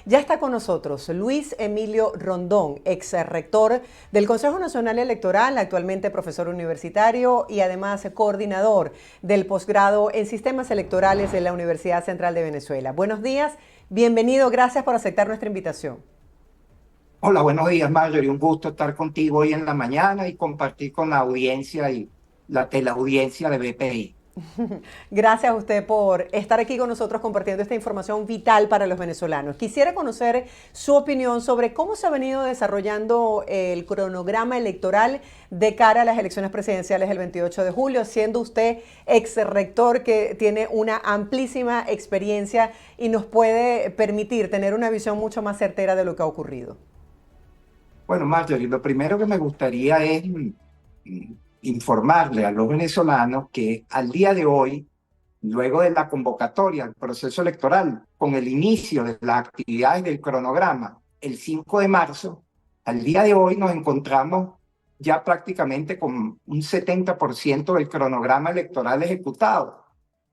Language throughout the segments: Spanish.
Ya está con nosotros Luis Emilio Rondón, ex rector del Consejo Nacional Electoral, actualmente profesor universitario y además coordinador del posgrado en sistemas electorales de la Universidad Central de Venezuela. Buenos días, bienvenido, gracias por aceptar nuestra invitación. Hola, buenos días, Marjorie. Un gusto estar contigo hoy en la mañana y compartir con la audiencia y la teleaudiencia de BPI. Gracias a usted por estar aquí con nosotros compartiendo esta información vital para los venezolanos. Quisiera conocer su opinión sobre cómo se ha venido desarrollando el cronograma electoral de cara a las elecciones presidenciales del 28 de julio, siendo usted ex rector que tiene una amplísima experiencia y nos puede permitir tener una visión mucho más certera de lo que ha ocurrido. Bueno, Marjorie, lo primero que me gustaría es informarle a los venezolanos que al día de hoy, luego de la convocatoria al proceso electoral, con el inicio de las actividades del cronograma, el 5 de marzo, al día de hoy nos encontramos ya prácticamente con un 70% del cronograma electoral ejecutado.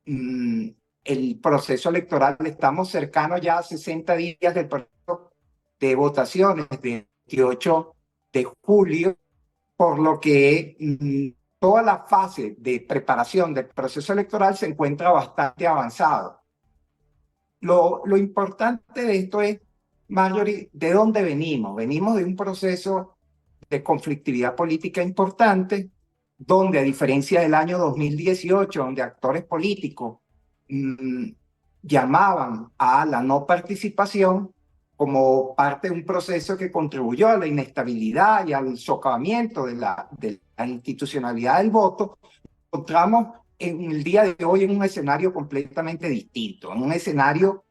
Mm, el proceso electoral, estamos cercanos ya a 60 días del proceso de votaciones de 28 de julio, por lo que toda la fase de preparación del proceso electoral se encuentra bastante avanzado. Lo importante de esto es, Marjorie, ¿de dónde venimos? Venimos de un proceso de conflictividad política importante, donde a diferencia del año 2018, donde actores políticos mmm, llamaban a la no participación como parte de un proceso que contribuyó a la inestabilidad y al socavamiento de la institucionalidad del voto, encontramos en el día de hoy en un escenario completamente distinto, en un escenario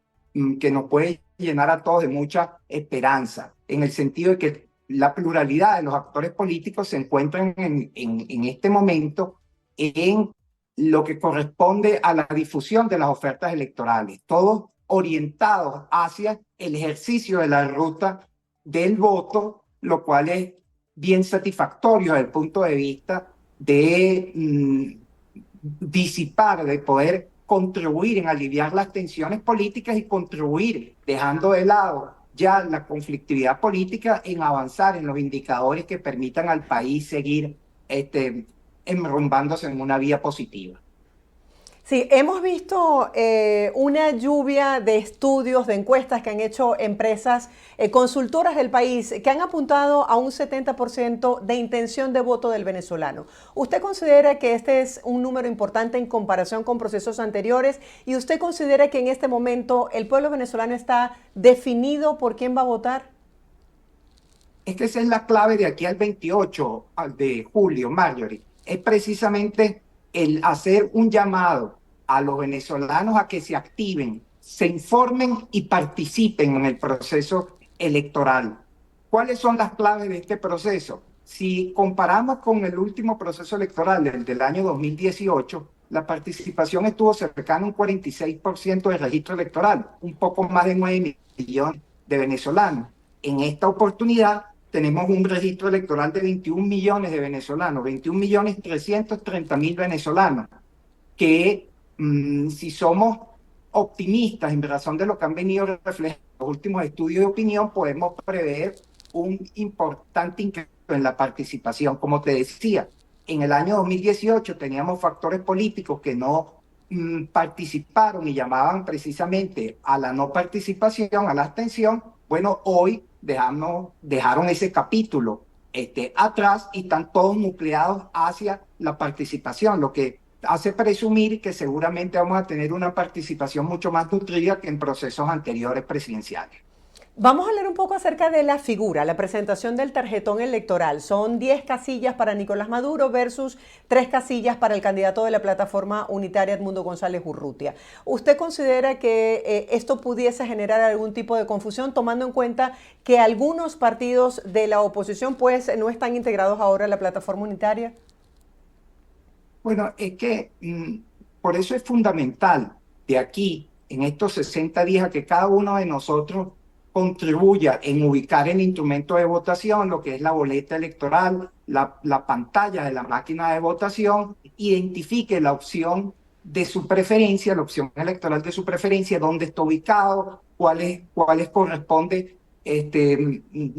que nos puede llenar a todos de mucha esperanza, en el sentido de que la pluralidad de los actores políticos se encuentran en este momento en lo que corresponde a la difusión de las ofertas electorales, todos orientados hacia el ejercicio de la ruta del voto, lo cual es bien satisfactorio desde el punto de vista de disipar, de poder contribuir en aliviar las tensiones políticas y contribuir, dejando de lado ya la conflictividad política, en avanzar en los indicadores que permitan al país seguir enrumbándose en una vía positiva. Sí, hemos visto una lluvia de estudios, de encuestas que han hecho empresas consultoras del país que han apuntado a un 70% de intención de voto del venezolano. ¿Usted considera que este es un número importante en comparación con procesos anteriores? ¿Y usted considera que en este momento el pueblo venezolano está definido por quién va a votar? Es que esa es la clave de aquí al 28 de julio, Marjorie. Es precisamente el hacer un llamado a los venezolanos a que se activen, se informen y participen en el proceso electoral. ¿Cuáles son las claves de este proceso? Si comparamos con el último proceso electoral, el del año 2018, la participación estuvo cercana a un 46% del registro electoral, un poco más de 9 millones de venezolanos. En esta oportunidad tenemos un registro electoral de 21 millones de venezolanos, 21.330.000 venezolanos, que si somos optimistas en razón de lo que han venido reflejando los últimos estudios de opinión, podemos prever un importante incremento en la participación. Como te decía, en el año 2018 teníamos factores políticos que no participaron y llamaban precisamente a la no participación, a la abstención. Bueno, hoy dejaron ese capítulo atrás y están todos nucleados hacia la participación, lo que hace presumir que seguramente vamos a tener una participación mucho más nutrida que en procesos anteriores presidenciales. Vamos a hablar un poco acerca de la figura, la presentación del tarjetón electoral. Son 10 casillas para Nicolás Maduro versus 3 casillas para el candidato de la plataforma unitaria Edmundo González Urrutia. ¿Usted considera que esto pudiese generar algún tipo de confusión, tomando en cuenta que algunos partidos de la oposición pues no están integrados ahora en la plataforma unitaria? Bueno, es que por eso es fundamental de aquí, en estos 60 días, que cada uno de nosotros contribuya en ubicar el instrumento de votación, lo que es la boleta electoral, la pantalla de la máquina de votación, identifique la opción de su preferencia, la opción electoral de su preferencia, dónde está ubicado, cuáles corresponde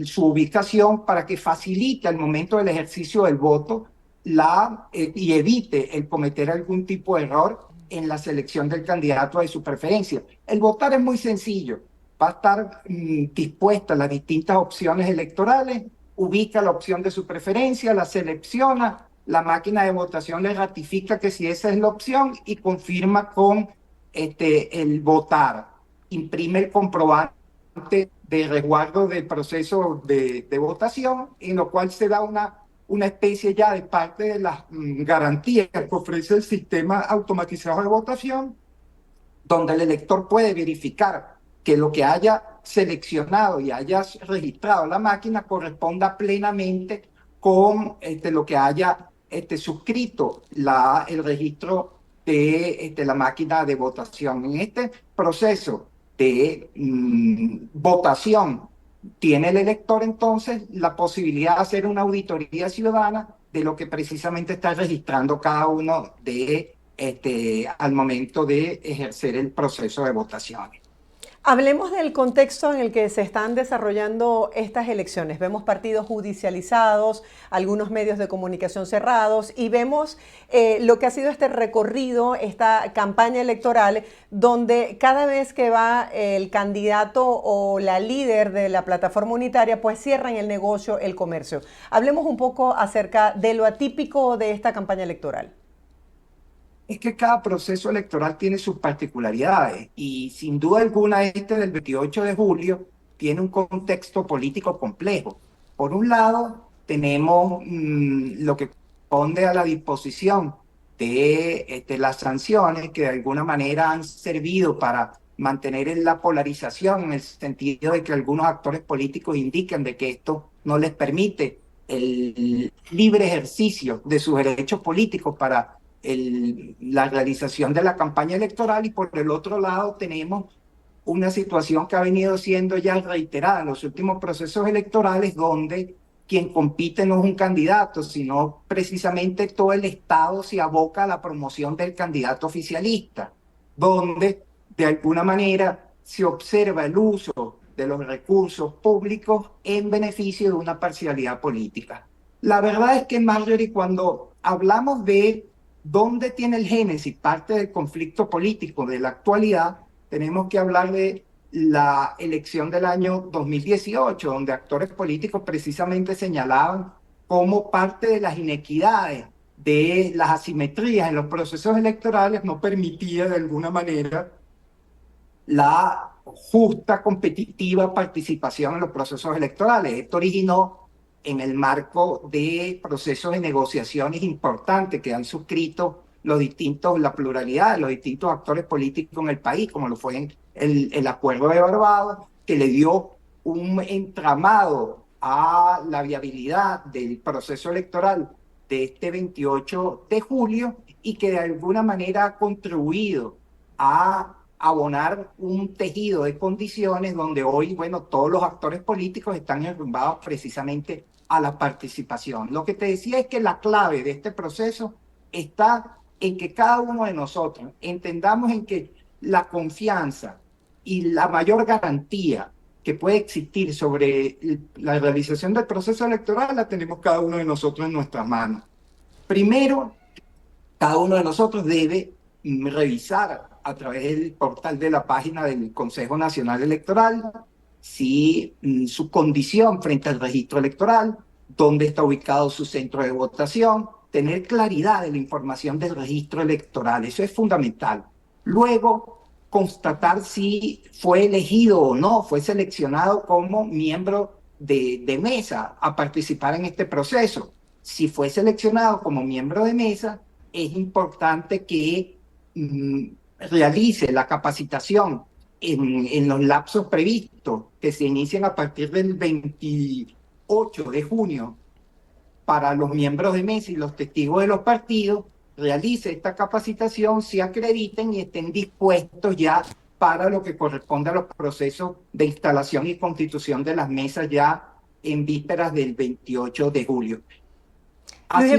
su ubicación para que facilite al momento del ejercicio del voto y evite el cometer algún tipo de error en la selección del candidato de su preferencia. El votar es muy sencillo. Va a estar dispuesta las distintas opciones electorales, ubica la opción de su preferencia, la selecciona, la máquina de votación le ratifica que si esa es la opción y confirma con el votar. Imprime el comprobante de resguardo del proceso de votación, en lo cual se da una especie ya de parte de las garantías que ofrece el sistema automatizado de votación, donde el elector puede verificar que lo que haya seleccionado y haya registrado la máquina corresponda plenamente con lo que haya suscrito el registro de la máquina de votación. En este proceso de votación tiene el elector entonces la posibilidad de hacer una auditoría ciudadana de lo que precisamente está registrando cada uno al momento de ejercer el proceso de votaciones. Hablemos del contexto en el que se están desarrollando estas elecciones. Vemos partidos judicializados, algunos medios de comunicación cerrados y vemos lo que ha sido este recorrido, esta campaña electoral, donde cada vez que va el candidato o la líder de la plataforma unitaria, pues cierran el negocio, el comercio. Hablemos un poco acerca de lo atípico de esta campaña electoral. Es que cada proceso electoral tiene sus particularidades y sin duda alguna del 28 de julio tiene un contexto político complejo. Por un lado, tenemos lo que corresponde a la disposición de las sanciones que de alguna manera han servido para mantener la polarización en el sentido de que algunos actores políticos indican de que esto no les permite el libre ejercicio de sus derechos políticos para la realización de la campaña electoral, y por el otro lado tenemos una situación que ha venido siendo ya reiterada en los últimos procesos electorales, donde quien compite no es un candidato, sino precisamente todo el Estado se aboca a la promoción del candidato oficialista, donde de alguna manera se observa el uso de los recursos públicos en beneficio de una parcialidad política. La verdad es que, Marjorie, cuando hablamos de dónde tiene el génesis parte del conflicto político de la actualidad, tenemos que hablar de la elección del año 2018, donde actores políticos precisamente señalaban cómo parte de las inequidades, de las asimetrías en los procesos electorales no permitía de alguna manera la justa, competitiva participación en los procesos electorales. Esto originó en el marco de procesos de negociaciones importantes que han suscrito la pluralidad de los distintos actores políticos en el país, como lo fue el Acuerdo de Barbados, que le dio un entramado a la viabilidad del proceso electoral de este 28 de julio y que de alguna manera ha contribuido a abonar un tejido de condiciones donde hoy, bueno, todos los actores políticos están enrumbados precisamente a la participación. Lo que te decía es que la clave de este proceso está en que cada uno de nosotros entendamos en que la confianza y la mayor garantía que puede existir sobre la realización del proceso electoral la tenemos cada uno de nosotros en nuestras manos. Primero, cada uno de nosotros debe revisar a través del portal de la página del Consejo Nacional Electoral si su condición frente al registro electoral, dónde está ubicado su centro de votación, tener claridad de la información del registro electoral, eso es fundamental. Luego, constatar si fue elegido o no, fue seleccionado como miembro de mesa a participar en este proceso. Si fue seleccionado como miembro de mesa, es importante que realice la capacitación en los lapsos previstos, que se inician a partir del 28 de junio para los miembros de mesa y los testigos de los partidos, realice esta capacitación, se acrediten y estén dispuestos ya para lo que corresponde a los procesos de instalación y constitución de las mesas ya en vísperas del 28 de julio. Así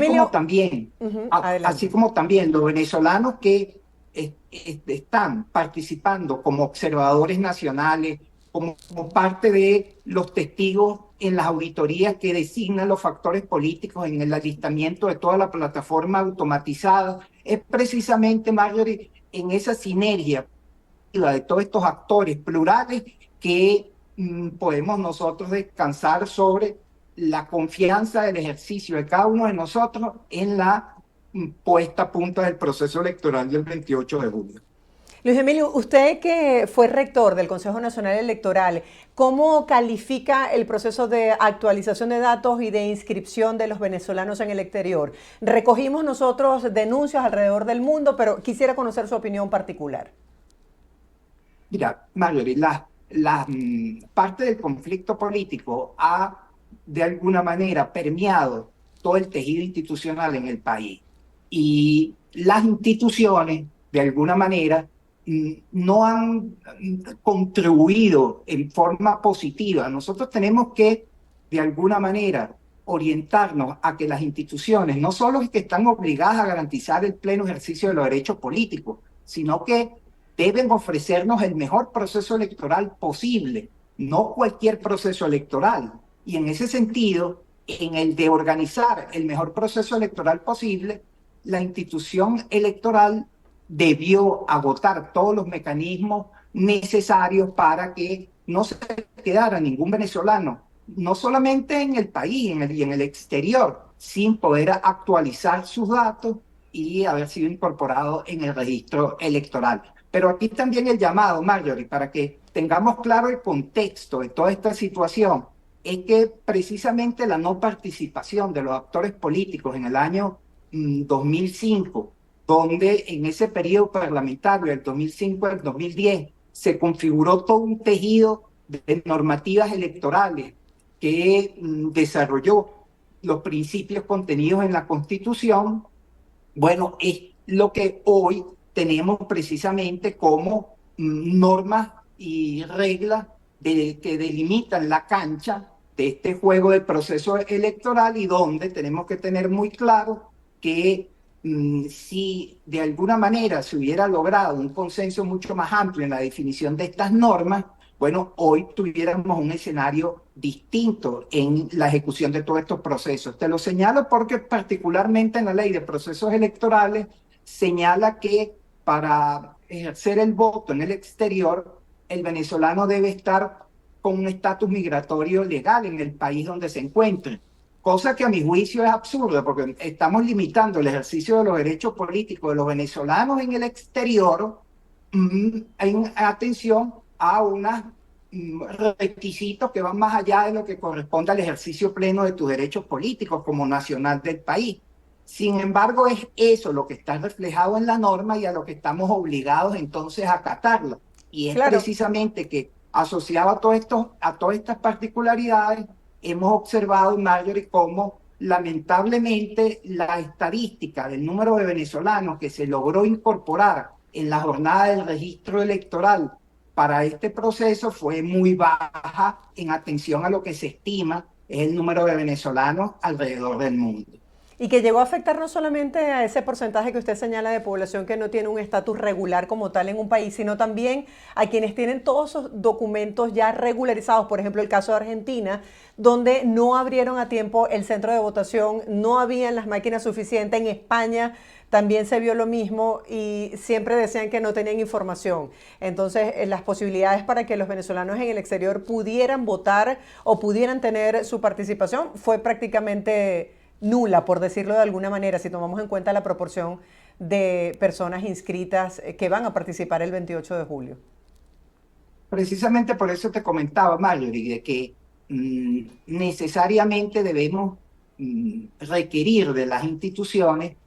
como también los venezolanos que están participando como observadores nacionales, como parte de los testigos en las auditorías que designan los factores políticos en el alistamiento de toda la plataforma automatizada, es precisamente, Marjorie, en esa sinergia de todos estos actores plurales que podemos nosotros descansar sobre la confianza del ejercicio de cada uno de nosotros en la puesta a punto del proceso electoral del 28 de julio. Luis Emilio, usted que fue rector del Consejo Nacional Electoral, ¿cómo califica el proceso de actualización de datos y de inscripción de los venezolanos en el exterior? Recogimos nosotros denuncias alrededor del mundo, pero quisiera conocer su opinión particular. Mira, Marjorie, parte del conflicto político ha de alguna manera permeado todo el tejido institucional en el país. Y las instituciones, de alguna manera, no han contribuido en forma positiva. Nosotros tenemos que, de alguna manera, orientarnos a que las instituciones no solo es que están obligadas a garantizar el pleno ejercicio de los derechos políticos, sino que deben ofrecernos el mejor proceso electoral posible, no cualquier proceso electoral. Y en ese sentido, en el de organizar el mejor proceso electoral posible, la institución electoral debió agotar todos los mecanismos necesarios para que no se quedara ningún venezolano, no solamente en el país y en el exterior, sin poder actualizar sus datos y haber sido incorporado en el registro electoral. Pero aquí también el llamado, Marjorie, para que tengamos claro el contexto de toda esta situación, es que precisamente la no participación de los actores políticos en el año 2005, donde en ese periodo parlamentario, del 2005 al 2010, se configuró todo un tejido de normativas electorales que desarrolló los principios contenidos en la Constitución. Bueno, es lo que hoy tenemos precisamente como normas y reglas que delimitan la cancha de este juego del proceso electoral, y donde tenemos que tener muy claro que si de alguna manera se hubiera logrado un consenso mucho más amplio en la definición de estas normas, bueno, hoy tuviéramos un escenario distinto en la ejecución de todos estos procesos. Te lo señalo porque particularmente en la ley de procesos electorales señala que para ejercer el voto en el exterior, el venezolano debe estar con un estatus migratorio legal en el país donde se encuentre. Cosa que a mi juicio es absurda, porque estamos limitando el ejercicio de los derechos políticos de los venezolanos en el exterior en atención a unos requisitos que van más allá de lo que corresponde al ejercicio pleno de tus derechos políticos como nacional del país. Sin embargo, es eso lo que está reflejado en la norma y a lo que estamos obligados entonces a acatarla. Y es precisamente que asociado a todas estas particularidades, hemos observado, Marjorie, cómo lamentablemente la estadística del número de venezolanos que se logró incorporar en la jornada del registro electoral para este proceso fue muy baja en atención a lo que se estima es el número de venezolanos alrededor del mundo. Y que llegó a afectar no solamente a ese porcentaje que usted señala de población que no tiene un estatus regular como tal en un país, sino también a quienes tienen todos esos documentos ya regularizados. Por ejemplo, el caso de Argentina, donde no abrieron a tiempo el centro de votación, no habían las máquinas suficientes. En España también se vio lo mismo y siempre decían que no tenían información. Entonces, las posibilidades para que los venezolanos en el exterior pudieran votar o pudieran tener su participación fue prácticamente nula, por decirlo de alguna manera, si tomamos en cuenta la proporción de personas inscritas que van a participar el 28 de julio. Precisamente por eso te comentaba, Marjorie, de que necesariamente debemos requerir de las instituciones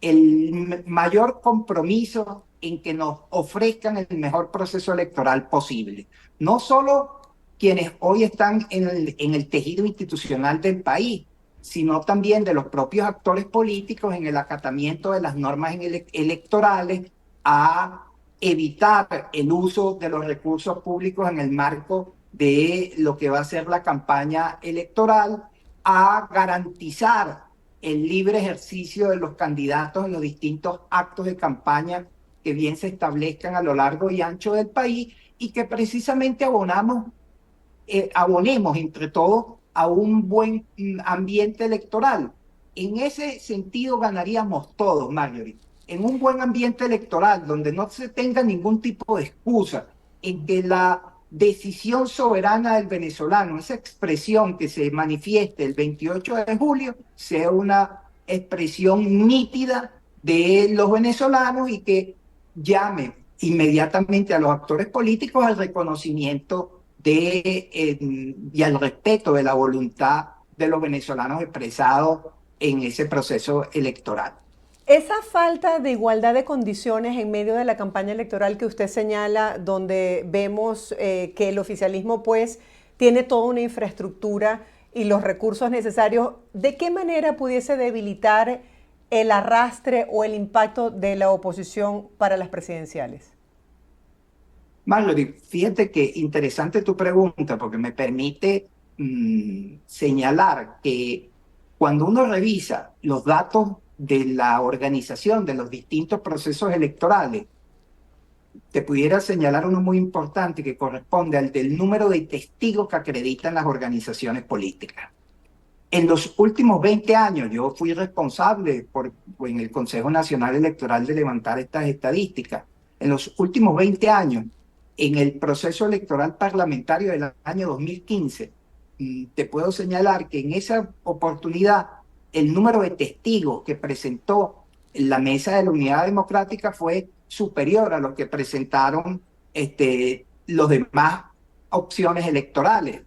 el mayor compromiso en que nos ofrezcan el mejor proceso electoral posible. No solo quienes hoy están en el tejido institucional del país, sino también de los propios actores políticos en el acatamiento de las normas electorales, a evitar el uso de los recursos públicos en el marco de lo que va a ser la campaña electoral, a garantizar el libre ejercicio de los candidatos en los distintos actos de campaña que bien se establezcan a lo largo y ancho del país y que precisamente abonemos entre todos a un buen ambiente electoral. En ese sentido ganaríamos todos, Marjorie. En un buen ambiente electoral donde no se tenga ningún tipo de excusa, en que la decisión soberana del venezolano, esa expresión que se manifieste el 28 de julio, sea una expresión nítida de los venezolanos y que llame inmediatamente a los actores políticos al reconocimiento y al respeto de la voluntad de los venezolanos expresados en ese proceso electoral. Esa falta de igualdad de condiciones en medio de la campaña electoral que usted señala, donde vemos que el oficialismo pues tiene toda una infraestructura y los recursos necesarios, ¿de qué manera pudiese debilitar el arrastre o el impacto de la oposición para las presidenciales? Marjorie, fíjate que interesante tu pregunta porque me permite señalar que cuando uno revisa los datos de la organización de los distintos procesos electorales, te pudiera señalar uno muy importante que corresponde al del número de testigos que acreditan las organizaciones políticas. En los últimos 20 años, yo fui responsable en el Consejo Nacional Electoral de levantar estas estadísticas. En los últimos 20 años, en el proceso electoral parlamentario del año 2015, te puedo señalar que en esa oportunidad el número de testigos que presentó la Mesa de la Unidad Democrática fue superior a lo que presentaron los demás opciones electorales.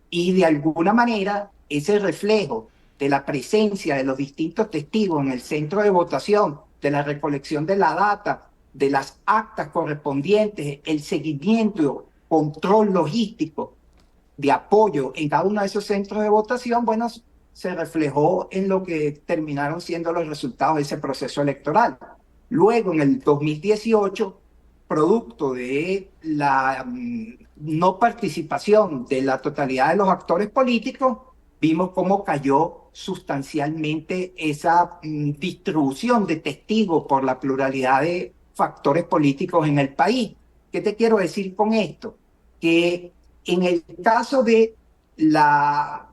Y de alguna manera, ese reflejo de la presencia de los distintos testigos en el centro de votación, de la recolección de la data, de las actas correspondientes, el seguimiento, control logístico de apoyo en cada uno de esos centros de votación, bueno, se reflejó en lo que terminaron siendo los resultados de ese proceso electoral. Luego, en el 2018, producto de la no participación de la totalidad de los actores políticos, vimos cómo cayó sustancialmente esa distribución de testigos por la pluralidad de factores políticos en el país. ¿Qué te quiero decir con esto? Que en el caso de la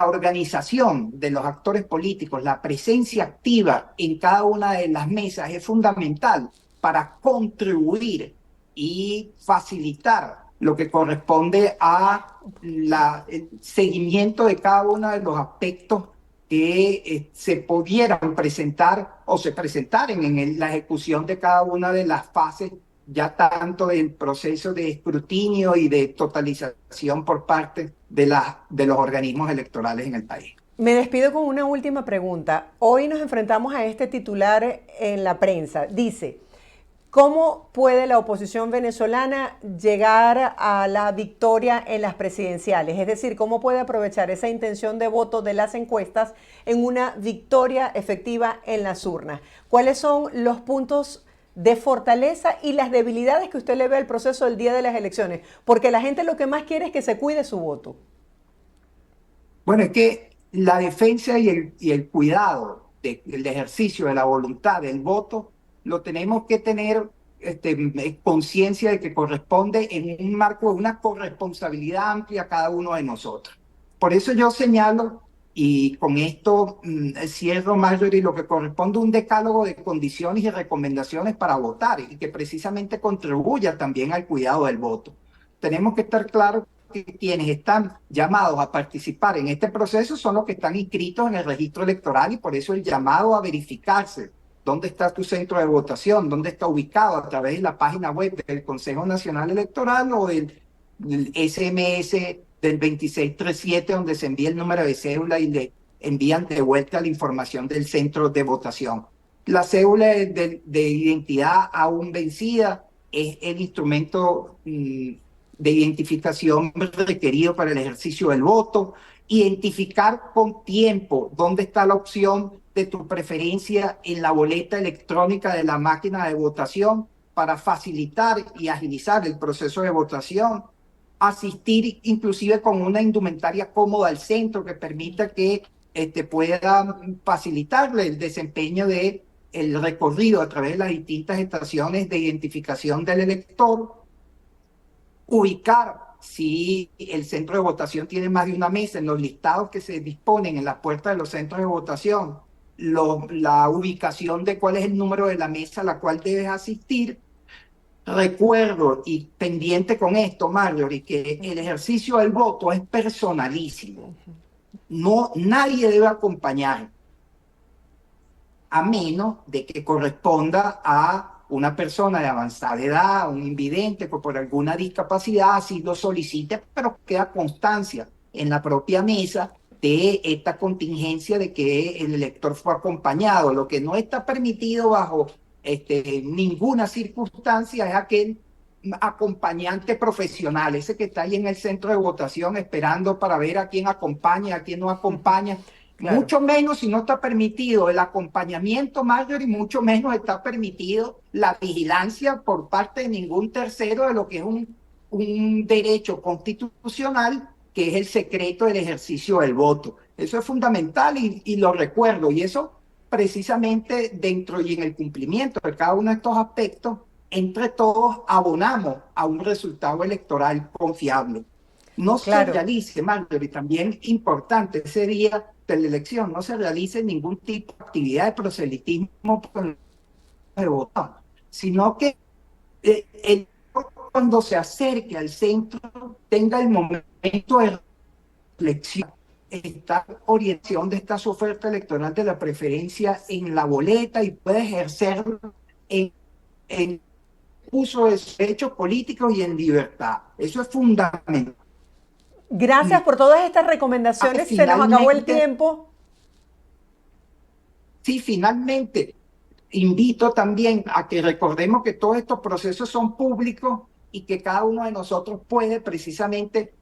organización de los actores políticos, la presencia activa en cada una de las mesas es fundamental para contribuir y facilitar lo que corresponde a el seguimiento de cada uno de los aspectos que se pudieran presentar o se presentaran en la ejecución de cada una de las fases, ya tanto del proceso de escrutinio y de totalización por parte de los organismos electorales en el país. Me despido con una última pregunta. Hoy nos enfrentamos a este titular en la prensa. Dice, ¿cómo puede la oposición venezolana llegar a la victoria en las presidenciales? Es decir, ¿cómo puede aprovechar esa intención de voto de las encuestas en una victoria efectiva en las urnas? ¿Cuáles son los puntos de fortaleza y las debilidades que usted le ve al proceso del día de las elecciones? Porque la gente lo que más quiere es que se cuide su voto. Bueno, es que la defensa y el cuidado del ejercicio de la voluntad del voto lo tenemos que tener conciencia de que corresponde en un marco de una corresponsabilidad amplia a cada uno de nosotros. Por eso yo señalo, y con esto cierro, Marjorie, lo que corresponde a un decálogo de condiciones y recomendaciones para votar y que precisamente contribuya también al cuidado del voto. Tenemos que estar claros que quienes están llamados a participar en este proceso son los que están inscritos en el registro electoral y por eso el llamado a verificarse dónde está tu centro de votación, dónde está ubicado a través de la página web del Consejo Nacional Electoral o del SMS del 2637, donde se envía el número de cédula y le envían de vuelta la información del centro de votación. La cédula de identidad aún vencida es el instrumento de identificación requerido para el ejercicio del voto. Identificar con tiempo dónde está la opción de tu preferencia en la boleta electrónica de la máquina de votación para facilitar y agilizar el proceso de votación. Asistir inclusive con una indumentaria cómoda al centro que permita que pueda facilitarle el desempeño de el recorrido a través de las distintas estaciones de identificación del elector, ubicar si el centro de votación tiene más de una mesa en los listados que se disponen en las puertas de los centros de votación, la ubicación de cuál es el número de la mesa a la cual debes asistir. Recuerdo y pendiente con esto, Marjorie, que el ejercicio del voto es personalísimo. No, nadie debe acompañar, a menos de que corresponda a una persona de avanzada edad, un invidente que por alguna discapacidad así lo solicite, pero queda constancia en la propia mesa de esta contingencia de que el elector fue acompañado. Lo que no está permitido bajo ninguna circunstancia es aquel acompañante profesional, ese que está ahí en el centro de votación esperando para ver a quién acompaña, a quién no acompaña. Claro. Mucho menos si no está permitido el acompañamiento mayor y mucho menos está permitido la vigilancia por parte de ningún tercero de lo que es un derecho constitucional, que es el secreto del ejercicio del voto. Eso es fundamental y lo recuerdo, y eso precisamente dentro y en el cumplimiento de cada uno de estos aspectos, entre todos abonamos a un resultado electoral confiable. No se realice, Marjorie, también importante ese día de la elección, no se realice ningún tipo de actividad de proselitismo de voto, sino que cuando se acerque al centro tenga el momento de reflexión, esta orientación de esta su oferta electoral de la preferencia en la boleta y puede ejercerlo en uso de sus derechos políticos y en libertad. Eso es fundamental. Gracias por todas estas recomendaciones. Se nos acabó el tiempo. Sí, finalmente, invito también a que recordemos que todos estos procesos son públicos y que cada uno de nosotros puede precisamente,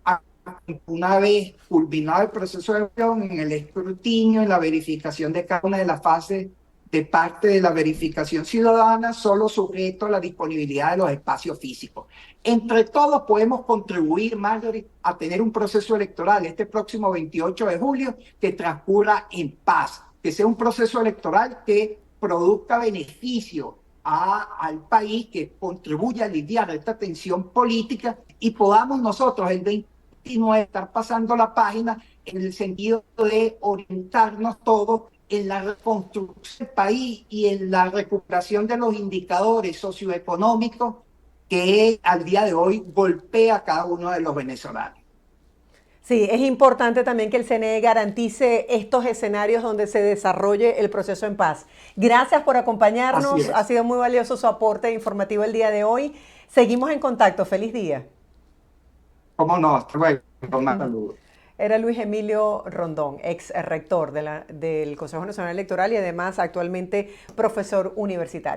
una vez culminado el proceso de elección, en el escrutinio, en la verificación de cada una de las fases de parte de la verificación ciudadana, solo sujeto a la disponibilidad de los espacios físicos. Entre todos podemos contribuir, Marjorie, a tener un proceso electoral este próximo 28 de julio que transcurra en paz, que sea un proceso electoral que produzca beneficio al país, que contribuya a aliviar esta tensión política y podamos nosotros el 29 estar pasando la página en el sentido de orientarnos todos en la reconstrucción del país y en la recuperación de los indicadores socioeconómicos que al día de hoy golpea a cada uno de los venezolanos. Sí, es importante también que el CNE garantice estos escenarios donde se desarrolle el proceso en paz. Gracias por acompañarnos, ha sido muy valioso su aporte informativo el día de hoy. Seguimos en contacto, feliz día. Cómo no, hasta luego, más saludos. Era Luis Emilio Rondón, ex rector del Consejo Nacional Electoral y además actualmente profesor universitario.